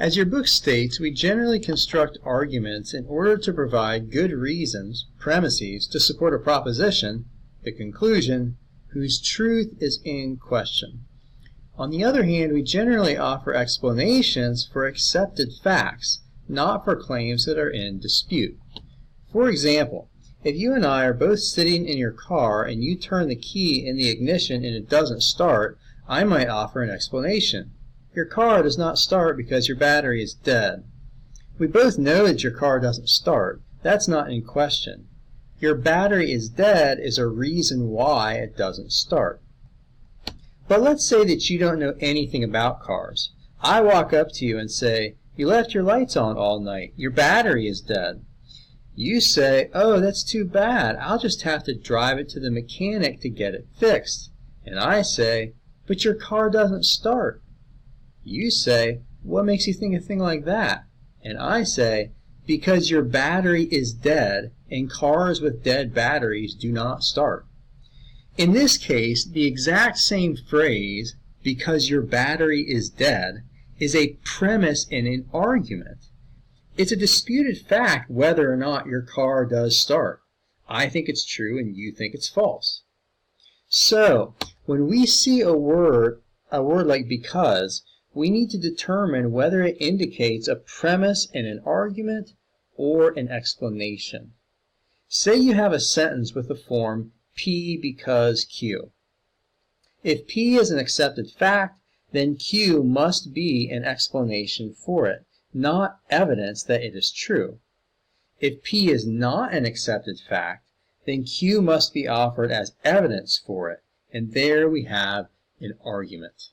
As your book states, we generally construct arguments in order to provide good reasons, premises, to support a proposition, the conclusion, whose truth is in question. On the other hand, we generally offer explanations for accepted facts, not for claims that are in dispute. For example, if you and I are both sitting in your car and you turn the key in the ignition and it doesn't start, I might offer an explanation. Your car does not start because your battery is dead. We both know that your car doesn't start. That's not in question. Your battery is dead is a reason why it doesn't start. But let's say that you don't know anything about cars. I walk up to you and say, "You left your lights on all night. Your battery is dead." You say, "Oh, that's too bad. I'll just have to drive it to the mechanic to get it fixed." And I say, "But your car doesn't start." You say, "What makes you think a thing like that?" And I say, "Because your battery is dead, and cars with dead batteries do not start." In this case, the exact same phrase, "because your battery is dead," is a premise in an argument. It's a disputed fact whether or not your car does start. I think it's true and you think it's false. So, when we see a word like because, we need to determine whether it indicates a premise in an argument or an explanation. Say you have a sentence with the form P because Q. If P is an accepted fact, then Q must be an explanation for it, not evidence that it is true. If P is not an accepted fact, then Q must be offered as evidence for it, and there we have an argument.